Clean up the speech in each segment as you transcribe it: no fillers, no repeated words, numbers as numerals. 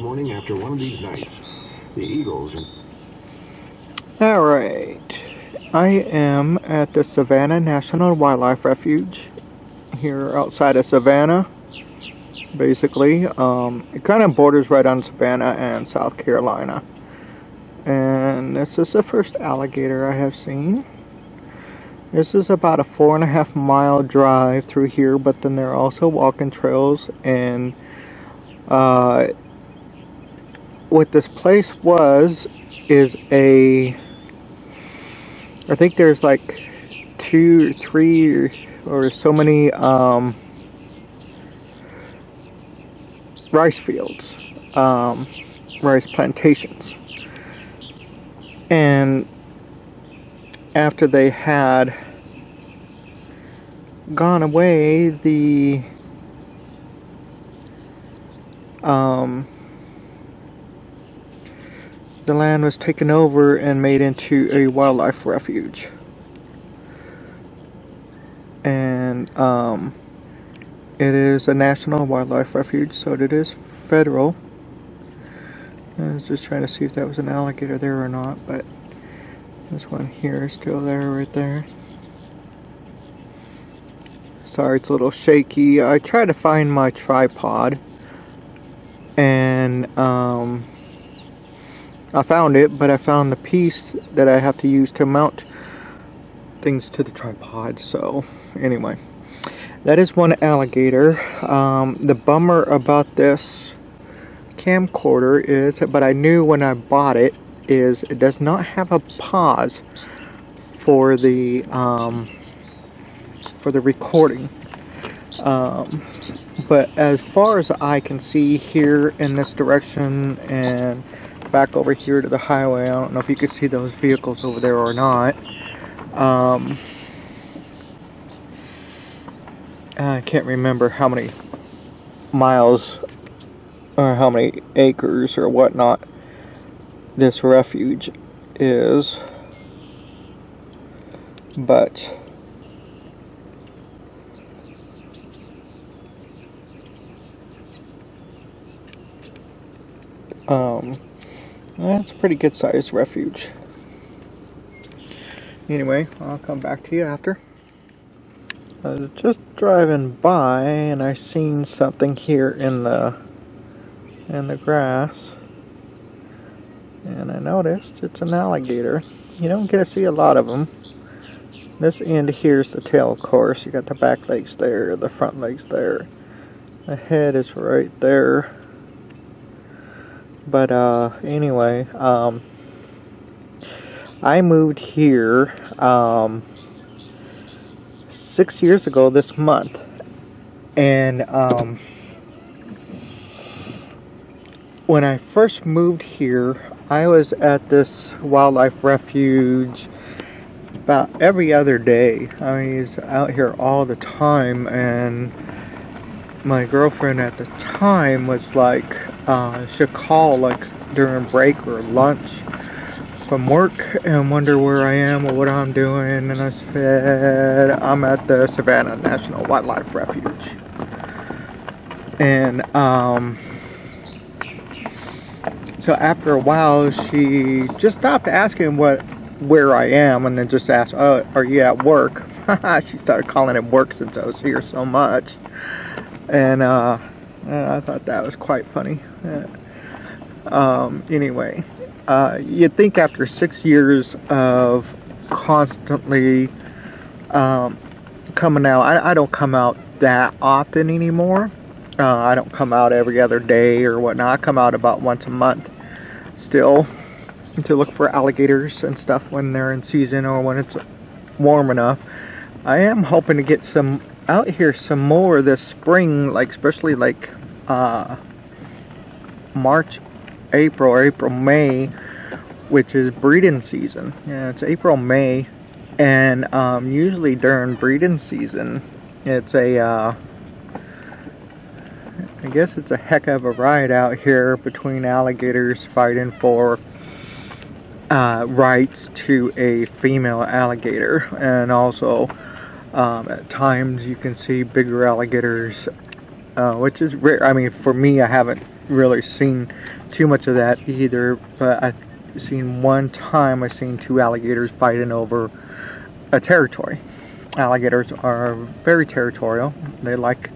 Morning after one of these nights, the eagles. Alright, I am at the Savannah National Wildlife Refuge here outside of Savannah. Basically, it kind of borders right on Savannah and South Carolina. And this is the first alligator I have seen. This is about a 4.5 mile drive through here, but then there are also walking trails. And what this place is I think there's like 2 or 3 or so many rice fields, rice plantations. And after they had gone away, the land was taken over and made into a wildlife refuge. And it is a national wildlife refuge, so it is federal. I was just trying to see if that was an alligator there or not, but this one here is still there, right there. Sorry, it's a little shaky. I tried to find my tripod, and I found it, but I found the piece that I have to use to mount things to the tripod. So anyway, that is one alligator. The bummer about this camcorder is, but I knew when I bought it, is it does not have a pause for the recording. But as far as I can see here in this direction and back over here to the highway, I don't know if you can see those vehicles over there or not. I can't remember how many miles or how many acres or whatnot this refuge is, but it's a pretty good sized refuge. Anyway, I'll come back to you after. I was just driving by and I seen something here in the grass, and I noticed it's an alligator. You don't get to see a lot of them. This end here's the tail, of course. You got the back legs there, the front legs there. The head is right there. But anyway, I moved here 6 years ago this month, and when I first moved here, I was at this wildlife refuge about every other day. I mean, he's out here all the time, and my girlfriend at the time was like, she'd call like during break or lunch from work and wonder where I am or what I'm doing, and I said I'm at the Savannah National Wildlife Refuge. And so after a while, she just stopped asking where I am, and then just asked, "Oh, are you at work?" She started calling it work since I was here so much, and I thought that was quite funny. Anyway, you'd think after 6 years of constantly coming out, I don't come out that often anymore. I don't come out every other day or whatnot. I come out about once a month still to look for alligators and stuff when they're in season or when it's warm enough. I am hoping to get some out here some more this spring, like especially like March, April, or April, May, which is breeding season. Yeah, it's April, May, and usually during breeding season, it's a I guess it's a heck of a ride out here between alligators fighting for rights to a female alligator, and also at times you can see bigger alligators, which is rare. I mean, for me, I haven't really seen too much of that either, but I've seen one time I've seen two alligators fighting over a territory. Alligators are very territorial. They like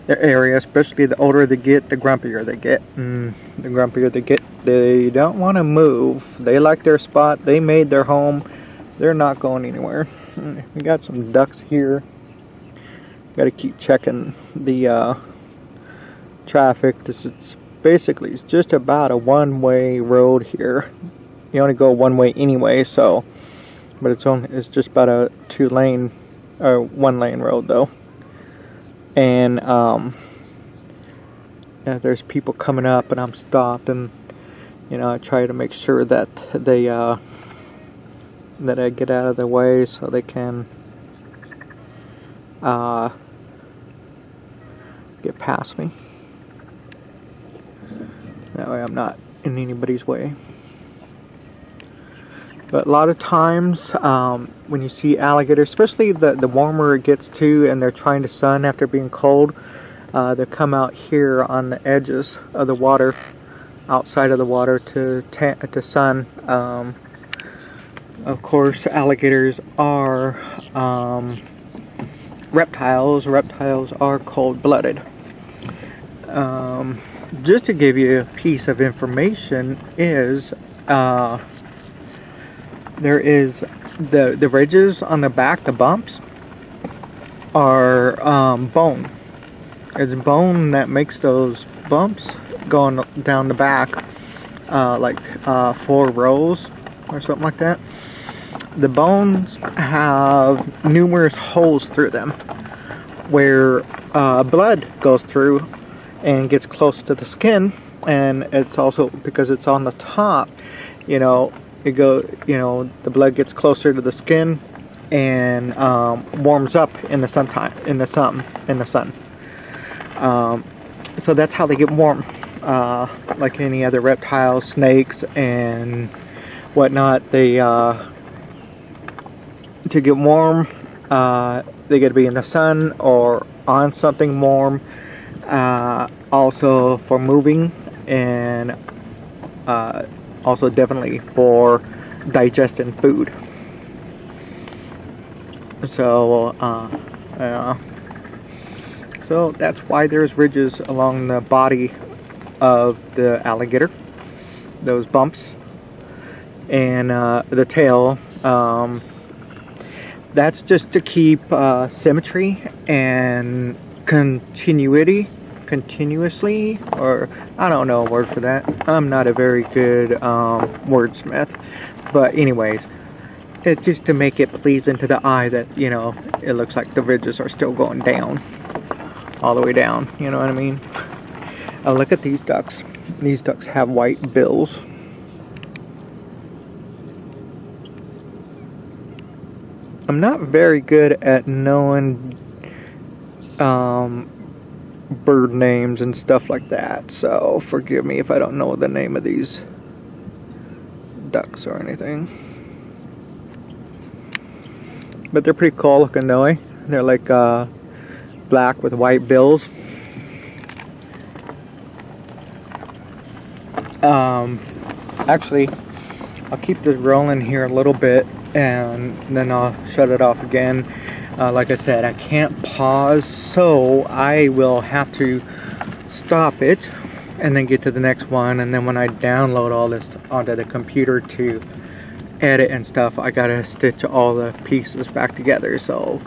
their area, especially the older they get, the grumpier they get. And the grumpier they get, they don't want to move. They like their spot. They made their home. They're not going anywhere. We got some ducks here. Got to keep checking the traffic. This is basically, it's just about a one-way road here. You only go one way anyway, so, but it's just about a one-lane road though. And yeah, there's people coming up, and I'm stopped, and I try to make sure that they that I get out of their way so they can get past me. That way I'm not in anybody's way. But a lot of times when you see alligators, especially the warmer it gets too, and they're trying to sun after being cold, they come out here on the edges of the water, outside of the water to sun. Of course, alligators are reptiles. Reptiles are cold-blooded. Just to give you a piece of information is there is the ridges on the back, the bumps, are bone. It's bone that makes those bumps going down the back, like 4 rows or something like that. The bones have numerous holes through them where blood goes through and gets close to the skin, and it's also because it's on the top, it go, the blood gets closer to the skin and warms up in the sun. So that's how they get warm. Like any other reptiles, snakes, and whatnot, they to get warm, they got to be in the sun or on something warm. Also for moving, and also definitely for digesting food. So so that's why there's ridges along the body of the alligator, those bumps, and the tail. That's just to keep symmetry and continuously, or I don't know a word for that. I'm not a very good wordsmith, but anyways, it's just to make it pleasing to the eye that it looks like the ridges are still going down, all the way down. You know what I mean? Oh, look at these ducks. These ducks have white bills. I'm not very good at knowing bird names and stuff like that, so forgive me if I don't know the name of these ducks or anything. But they're pretty cool looking though, eh? They're like black with white bills. Actually, I'll keep this rolling here a little bit, and then I'll shut it off again. Like I said, I can't pause, so I will have to stop it and then get to the next one. And then when I download all this onto the computer to edit and stuff, I gotta stitch all the pieces back together. So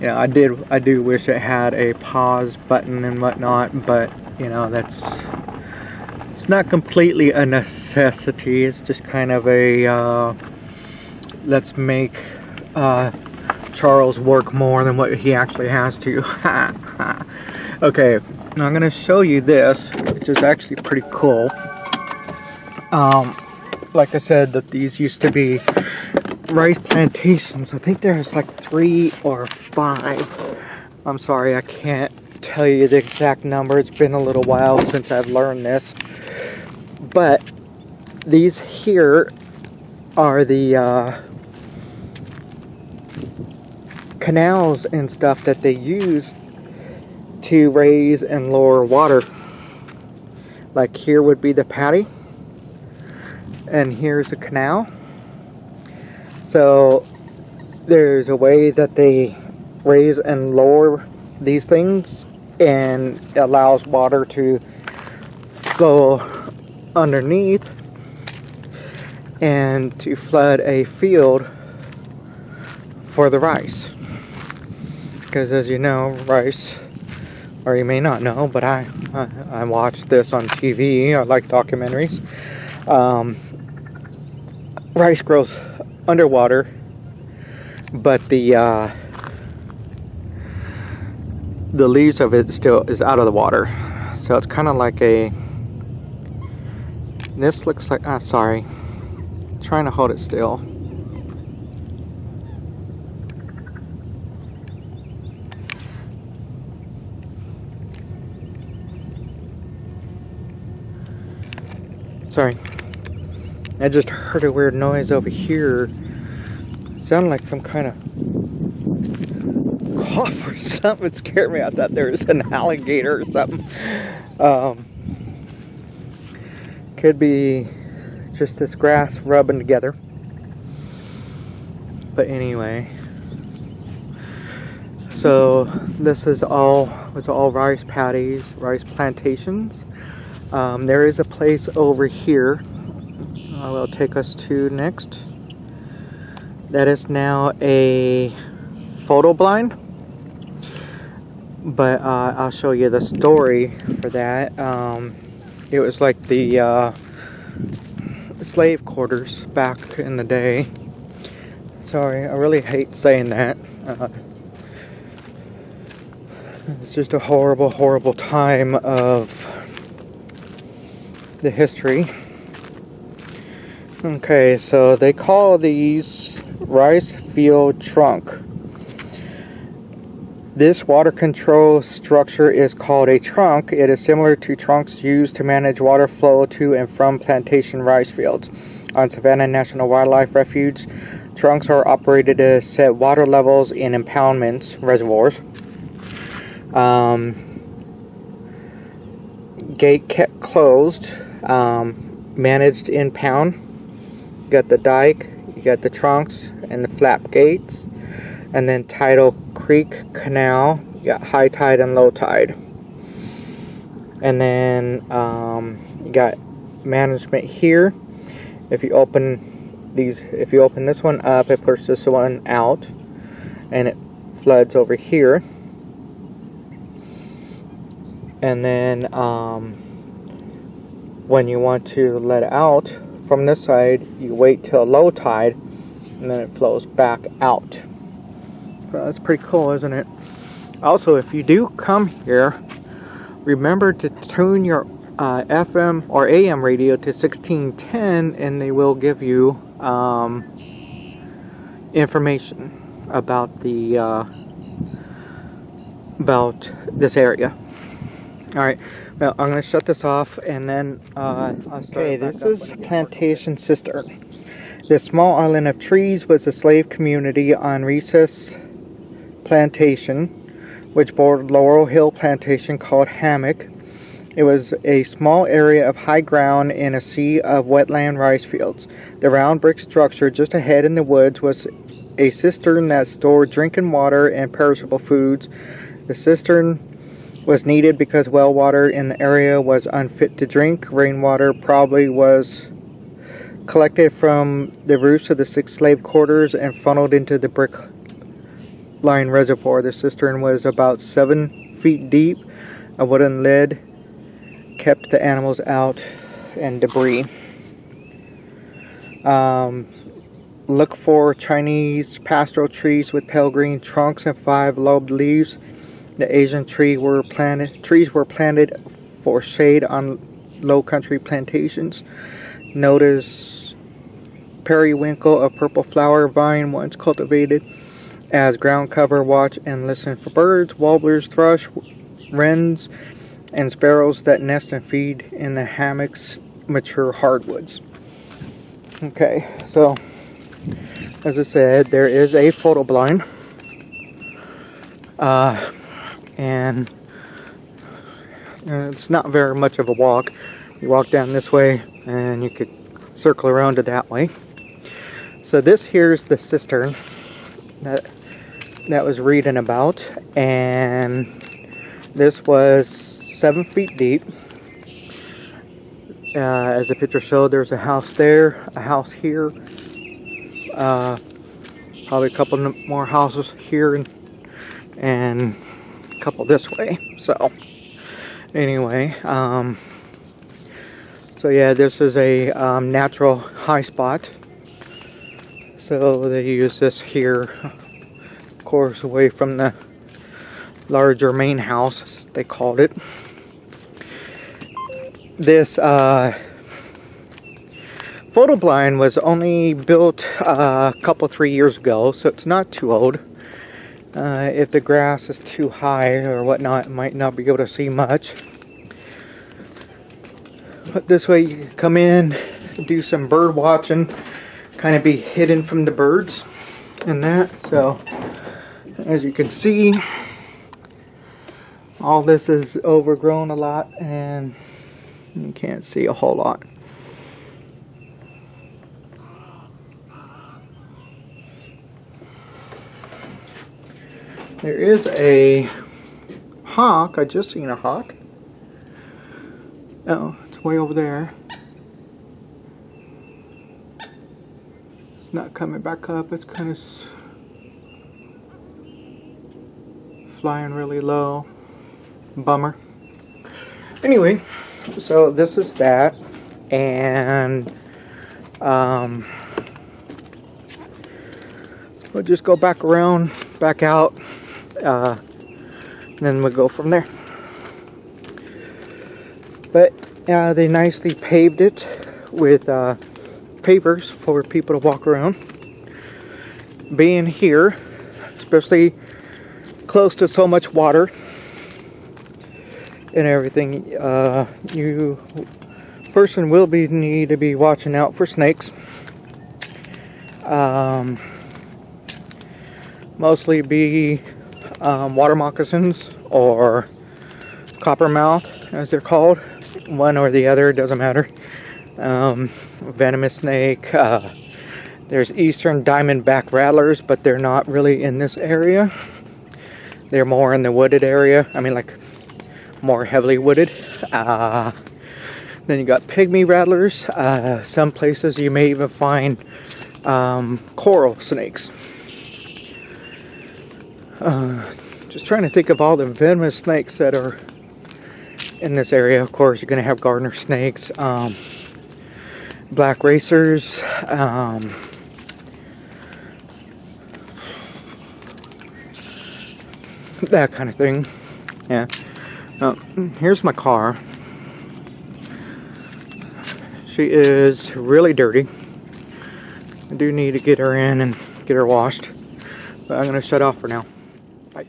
I do wish it had a pause button and whatnot, but it's not completely a necessity. It's just kind of a let's make Charles work more than what he actually has to. Okay, now I'm gonna show you this, which is actually pretty cool. Like I said, that these used to be rice plantations. I think there's like 3 or 5. I'm sorry, I can't tell you the exact number. It's been a little while since I've learned this. But these here are the canals and stuff that they use to raise and lower water. Like here would be the paddy, and here's the canal. So there's a way that they raise and lower these things, and it allows water to go underneath and to flood a field for the rice. Because as you know, rice, or you may not know, but I watch this on TV. I like documentaries. Rice grows underwater, but the leaves of it still is out of the water. So it's kind of like a, this looks like, sorry, I'm trying to hold it still. Sorry, I just heard a weird noise over here. It sounded like some kind of cough or something. It scared me. I thought there was an alligator or something. Could be just this grass rubbing together. But anyway, so this was all rice paddies, rice plantations. There is a place over here I will take us to next that is now a photo blind, but I'll show you the story for that. It was like the slave quarters back in the day. Sorry, I really hate saying that. It's just a horrible, horrible time of the history. Okay, so they call these rice field trunk. This water control structure is called a trunk. It is similar to trunks used to manage water flow to and from plantation rice fields. On Savannah National Wildlife Refuge, trunks are operated to set water levels in impoundments, reservoirs. Gate kept closed, managed in pound. You got the dike, you got the trunks and the flap gates, and then tidal creek canal, you got high tide and low tide. And then you got management here. If you open this one up, it pushes this one out and it floods over here. And then when you want to let it out from this side, you wait till low tide and then it flows back out. So that's pretty cool, isn't it? Also, if you do come here, remember to tune your FM or AM radio to 1610, and they will give you information about the about this area. All right, well, I'm going to shut this off, and then I'll start. Okay, this is Plantation Cistern. This small island of trees was a slave community on Rice Plantation, which bordered Laurel Hill Plantation called Hammock. It was a small area of high ground in a sea of wetland rice fields. The round brick structure just ahead in the woods was a cistern that stored drinking water and perishable foods. The cistern was needed because well water in the area was unfit to drink. Rainwater probably was collected from the roofs of the 6 slave quarters and funneled into the brick line reservoir. The cistern was about 7 feet deep. A wooden lid kept the animals out and debris. Look for Chinese pastoral trees with pale green trunks and 5 lobed leaves. The Asian trees were planted for shade on low country plantations. Notice periwinkle, a purple flower vine once cultivated as ground cover. Watch and listen for birds, warblers, thrush, wrens, and sparrows that nest and feed in the hammock's mature hardwoods. Okay, so as I said, there is a photo blind, and it's not very much of a walk. You walk down this way and you could circle around to that way. So this here's the cistern that was reading about, and this was 7 feet deep. As the picture showed, there's a house there, a house here, probably a couple more houses here, and a couple this way. So anyway, so yeah, this is a natural high spot. So they use this here, of course, away from the larger main house, as they called it. This photo blind was only built a couple, 3 years ago, so it's not too old. If the grass is too high or whatnot, it might not be able to see much. But this way you can come in, do some bird watching, kind of be hidden from the birds and that. So as you can see, all this is overgrown a lot and you can't see a whole lot. There is a hawk. I just seen a hawk. Oh, it's way over there. It's not coming back up. It's kind of flying really low. Bummer. Anyway, so this is that, and we'll just go back around, back out, then we'll go from there. But they nicely paved it with pavers for people to walk around. Being here, especially close to so much water and everything, you person will need to be watching out for snakes. Mostly be water moccasins or coppermouth, as they're called. One or the other, doesn't matter. Venomous snake. There's eastern diamondback rattlers, but they're not really in this area. They're more in the wooded area. I mean, like, more heavily wooded. Then you got pygmy rattlers. Some places you may even find coral snakes. Just trying to think of all the venomous snakes that are in this area. Of course, you're going to have gardener snakes, black racers, that kind of thing. Yeah. Here's my car. She is really dirty. I do need to get her in and get her washed. But I'm going to shut off for now. Bye.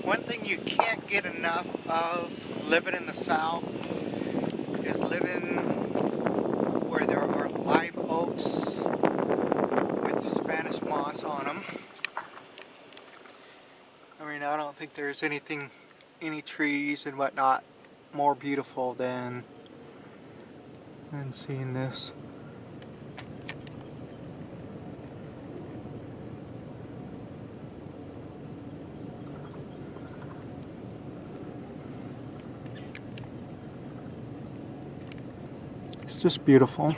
One thing you can't get enough of living in the South is living where there are live oaks with Spanish moss on them. I mean, I don't think there's any trees and whatnot more beautiful than seeing this. It's just beautiful.